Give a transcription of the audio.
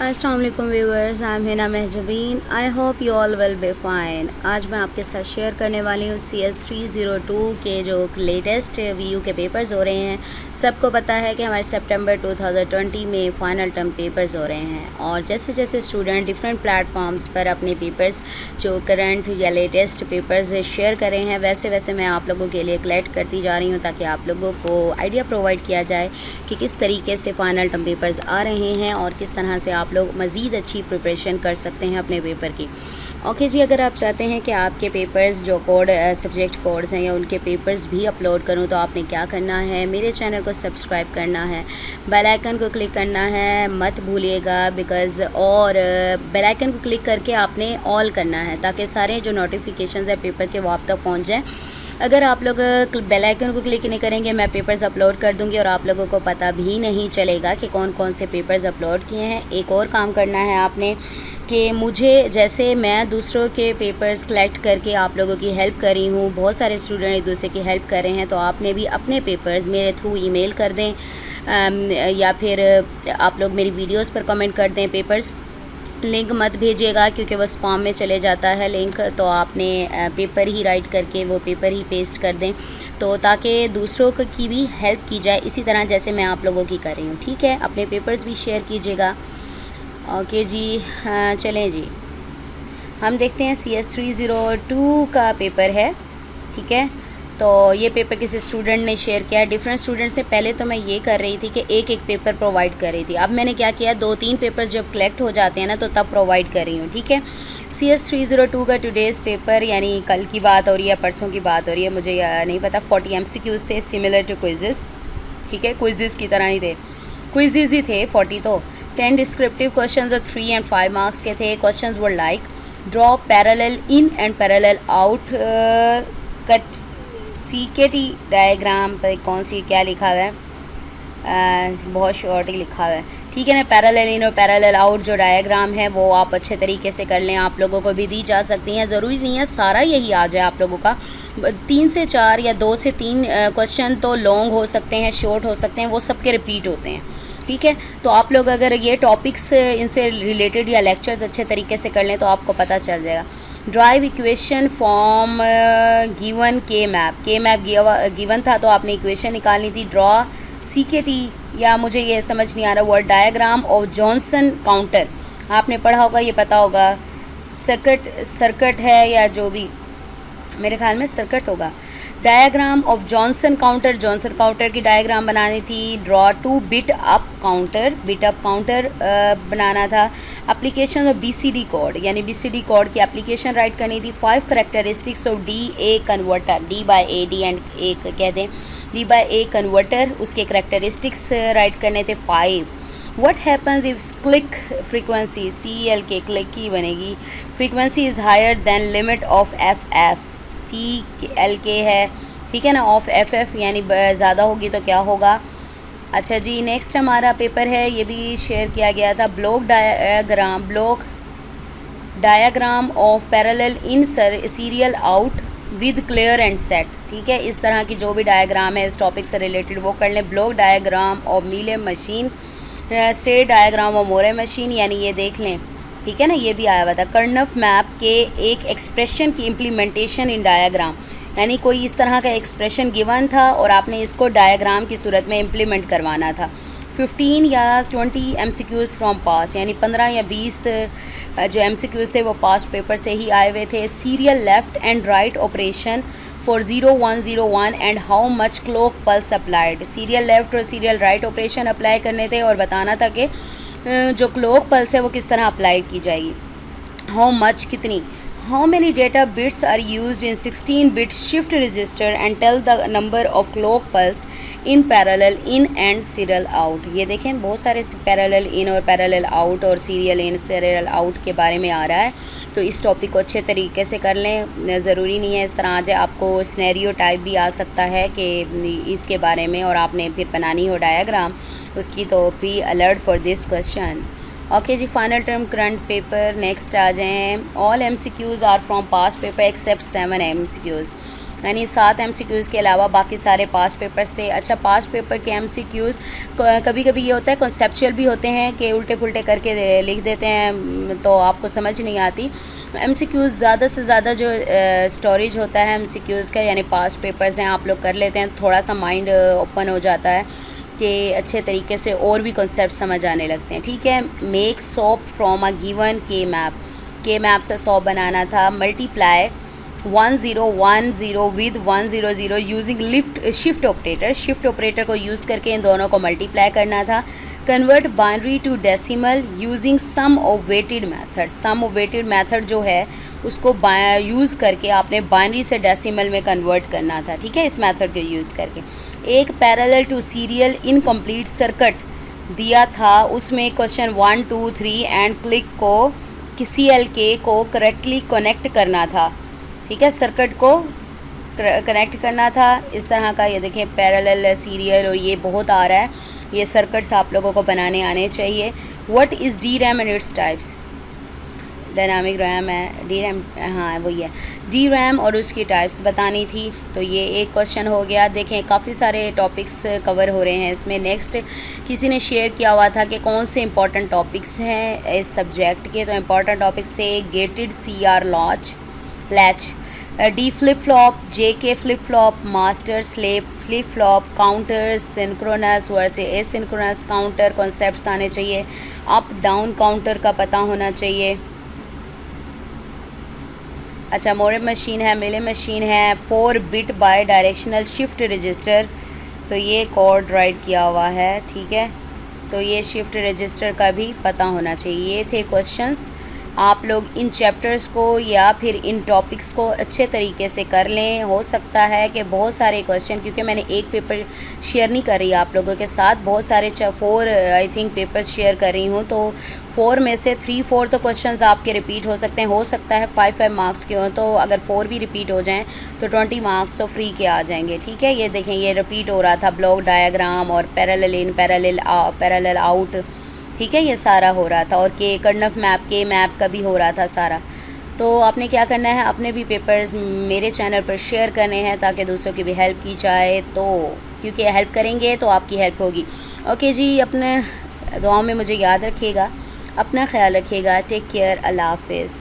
अस्सलाम वालेकुम viewers, I am Hina Mahjabeen. I hope you all will be fine. आज मैं आपके साथ शेयर करने वाली हूँ CS 302 के जो लेटेस्ट VU के पेपर्स हो रहे हैं। सबको पता है कि हमारे सितंबर 2020 में फ़ाइनल टर्म पेपर्स हो रहे हैं और जैसे जैसे स्टूडेंट डिफरेंट प्लेटफॉर्म्स पर अपने पेपर्स जो करंट या लेटेस्ट पेपर्स शेयर कर रहे हैं, वैसे वैसे मैं आप लोगों के लिए कलेक्ट करती जा रही हूँ ताकि आप लोगों को आइडिया प्रोवाइड किया जाए कि किस तरीके से फ़ाइनल टर्म पेपर्स आ रहे हैं और किस तरह से आप लोग मज़ीद अच्छी प्रिपरेशन कर सकते हैं अपने पेपर की। ओके जी, अगर आप चाहते हैं कि आपके पेपर्स जो कोड सब्जेक्ट कोड्स हैं या उनके पेपर्स भी अपलोड करूं तो आपने क्या करना है, मेरे चैनल को सब्सक्राइब करना है, बेल आइकन को क्लिक करना है मत भूलिएगा बिकॉज़ और बेल आइकन को क्लिक करके आपने ऑल करना है ताकि सारे जो नोटिफिकेशंस है पेपर के वो आप तक पहुँच जाएँ। अगर आप लोग बेल आइकन को क्लिक नहीं करेंगे मैं पेपर्स अपलोड कर दूंगी और आप लोगों को पता भी नहीं चलेगा कि कौन कौन से पेपर्स अपलोड किए हैं। एक और काम करना है आपने कि मुझे जैसे मैं दूसरों के पेपर्स कलेक्ट करके आप लोगों की हेल्प कर रही हूँ, बहुत सारे स्टूडेंट एक दूसरे की हेल्प कर रहे हैं, तो आपने भी अपने पेपर्स मेरे थ्रू ईमेल कर दें या फिर आप लोग मेरी वीडियोस पर कमेंट कर दें। पेपर्स लिंक मत भेजिएगा क्योंकि वो स्पैम में चले जाता है लिंक, तो आपने पेपर ही राइट करके वो पेपर ही पेस्ट कर दें तो ताकि दूसरों की भी हेल्प की जाए इसी तरह जैसे मैं आप लोगों की कर रही हूँ। ठीक है, अपने पेपर्स भी शेयर कीजिएगा। ओके जी, चलें जी, हम देखते हैं CS 302 का पेपर है। ठीक है, तो ये पेपर किसी स्टूडेंट ने शेयर किया है, डिफरेंट स्टूडेंट से। पहले तो मैं ये कर रही थी कि एक एक पेपर प्रोवाइड कर रही थी, अब मैंने क्या किया, 2-3 पेपर्स जब कलेक्ट हो जाते हैं ना तो तब प्रोवाइड कर रही हूँ। ठीक है, CS 302 का टुडेज़ पेपर यानी कल की बात हो रही है, परसों की बात हो रही है, मुझे नहीं पता। 40 MCQs थे सिमिलर टू क्विज़ेस। ठीक है, क्विज़ेस की तरह ही थे, क्विज़ेस ही थे 40। तो 10 डिस्क्रिप्टिव क्वेश्चन और 3 और 5 मार्क्स के थे। Question were like draw parallel in and parallel out, cut CKT diagram पर कौन सी क्या लिखा हुआ है, बहुत शॉर्ट ही लिखा हुआ है। ठीक है ना, पैरेलल इन और पैरेलल आउट जो डायग्राम है वो आप अच्छे तरीके से कर लें, आप लोगों को भी दी जा सकती हैं, ज़रूरी नहीं है सारा यही आ जाए आप लोगों का। 3 से 4 या 2 से 3 क्वेश्चन तो लॉन्ग हो सकते हैं, शॉर्ट हो सकते हैं, वो सबके रिपीट होते हैं। ठीक है, तो आप लोग अगर ये टॉपिक्स इनसे रिलेटेड या लेक्चर्स अच्छे तरीके से कर लें तो आपको पता चल जाएगा। Drive equation form given K map given था तो आपने इक्वेशन निकालनी थी। ड्रॉ CKT या मुझे ये समझ नहीं आ रहा word, diagram of Johnson counter, आपने पढ़ा होगा, ये पता होगा, सर्किट है या जो भी, मेरे ख्याल में सर्किट होगा। डायग्राम ऑफ जॉनसन काउंटर की डायग्राम बनानी थी। Draw two bit up counter बनाना था। एप्लीकेशन ऑफ BCD कोड यानी BCD कोड की एप्लीकेशन राइट करनी थी। 5 characteristics of DA converter, D/A and एक कह दें D/A कन्वर्टर, उसके करेक्टरिस्टिक्स राइट करने थे 5। What happens if click frequency, CLK click की बनेगी, frequency is higher than limit of FF, CLK है, ठीक है ना, ऑफ FF यानी ज़्यादा होगी तो क्या होगा। अच्छा जी, नेक्स्ट हमारा पेपर है, ये भी शेयर किया गया था। Block diagram of parallel in serial out with clear and set. ठीक है, इस तरह की जो भी डायग्राम है इस टॉपिक से रिलेटेड वो कर लें। Block diagram of Mealy machine, state diagram of Moore machine, यानी ये देख लें। ठीक है ना, ये भी आया हुआ था। कर्नफ मैप के एक एक्सप्रेशन की इम्प्लीमेंटेशन इन डायग्राम, यानी कोई इस तरह का एक्सप्रेशन गिवन था और आपने इसको डायग्राम की सूरत में इम्प्लीमेंट करवाना था। 15 या 20 MCQs फ्रॉम पास, यानी 15 या 20 जो MCQs थे वो पास्ट पेपर से ही आए हुए थे। Serial left and write operation for 0101 and how much clock pulse applied, serial left और सीरियल राइट ऑपरेशन अप्लाई करने थे और बताना था कि जो क्लॉक पल्स है वो किस तरह अप्लाई की जाएगी। हाउ मच कितनी, how many data bits are used in 16 bit shift register and tell the number of clock pulse in parallel in and serial out. ये देखें बहुत सारे पैरेलल इन और पैरेलल आउट और सीरियल इन सीरियल आउट के बारे में आ रहा है, तो इस टॉपिक को अच्छे तरीके से कर लें। ज़रूरी नहीं है इस तरह आ जाए, आपको सिनेरियो टाइप भी आ सकता है कि इसके बारे में और आपने फिर बनानी हो डायग्राम उसकी, तो be alert for this question. Okay जी, final term current paper next आ जाएँ। All MCQs are from past paper except 7 MCQs। यानी 7 MCQs के अलावा बाकी सारे पास पेपर्स थे। अच्छा, पास पेपर के MCQs कभी कभी ये होता है कॉन्सेप्चुअल भी होते हैं कि उल्टे पुल्टे करके लिख देते हैं तो आपको समझ नहीं आती। MCQs ज़्यादा से ज़्यादा जो स्टोरेज होता है MCQs का, यानी पास पेपर्स हैं, आप लोग कर लेते हैं, थोड़ा सा माइंड ओपन हो जाता है कि अच्छे तरीके से और भी कॉन्सेप्ट समझ आने लगते हैं। ठीक है, make SOP from a given K map से सॉप बनाना था। Multiply 1010 with 100 using shift operator को यूज़ करके इन दोनों को मल्टीप्लाई करना था। Convert binary to decimal using sum of weighted method जो है उसको यूज़ करके आपने बाइनरी से डेसिमल में कन्वर्ट करना था। ठीक है, इस मेथड को यूज़ करके एक parallel to serial incomplete circuit दिया था, उसमें क्वेश्चन 1 2 3 एंड क्लिक को CLK को करेक्टली कनेक्ट करना था। ठीक है, सर्किट को कनेक्ट करना था इस तरह का। ये देखें पैरेलल सीरियल और ये बहुत आ रहा है, ये सर्किट्स आप लोगों को बनाने आने चाहिए। What is DRAM and its types? Dynamic RAM है, DRAM, हाँ वही है, DRAM और उसकी टाइप्स बतानी थी। तो ये एक क्वेश्चन हो गया। देखें काफ़ी सारे टॉपिक्स कवर हो रहे हैं इसमें। नेक्स्ट किसी ने शेयर किया हुआ था कि कौन से इंपॉर्टेंट टॉपिक्स हैं इस सब्जेक्ट के। तो इंपॉर्टेंट टॉपिक्स थे gated CR latch, D flip flop, JK flip flop, master slave flip flop, counters, synchronous versus asynchronous counter concepts आने चाहिए। अप डाउन काउंटर का पता होना चाहिए। अच्छा, मोरे मशीन है, मेले मशीन है, 4 bit by directional shift register, तो ये कोड राइट किया हुआ है। ठीक है, तो ये शिफ्ट रजिस्टर का भी पता होना चाहिए। ये थे क्वेश्चंस। आप लोग इन चैप्टर्स को या फिर इन टॉपिक्स को अच्छे तरीके से कर लें। हो सकता है कि बहुत सारे क्वेश्चन, क्योंकि मैंने एक पेपर शेयर नहीं कर रही आप लोगों के साथ, बहुत सारे 4 आई थिंक पेपर्स शेयर कर रही हूँ, तो 4 में से 3-4 तो क्वेश्चंस आपके रिपीट हो सकते हैं। हो सकता है 5-5 मार्क्स के हों, तो अगर 4 भी रिपीट हो जाएँ तो 20 मार्क्स तो फ्री के आ जाएंगे। ठीक है, ये देखें ये रिपीट हो रहा था, ब्लॉक डायग्राम और पैरेलल इन पैरेलल आउट। ठीक है, ये सारा हो रहा था, और के मैप का भी हो रहा था सारा। तो आपने क्या करना है, अपने भी पेपर्स मेरे चैनल पर शेयर करने हैं ताकि दूसरों की भी हेल्प की जाए, तो क्योंकि हेल्प करेंगे तो आपकी हेल्प होगी। ओके जी, अपने दुआओं में मुझे याद रखिएगा, अपना ख्याल रखिएगा। टेक केयर, अल्लाह हाफिज़।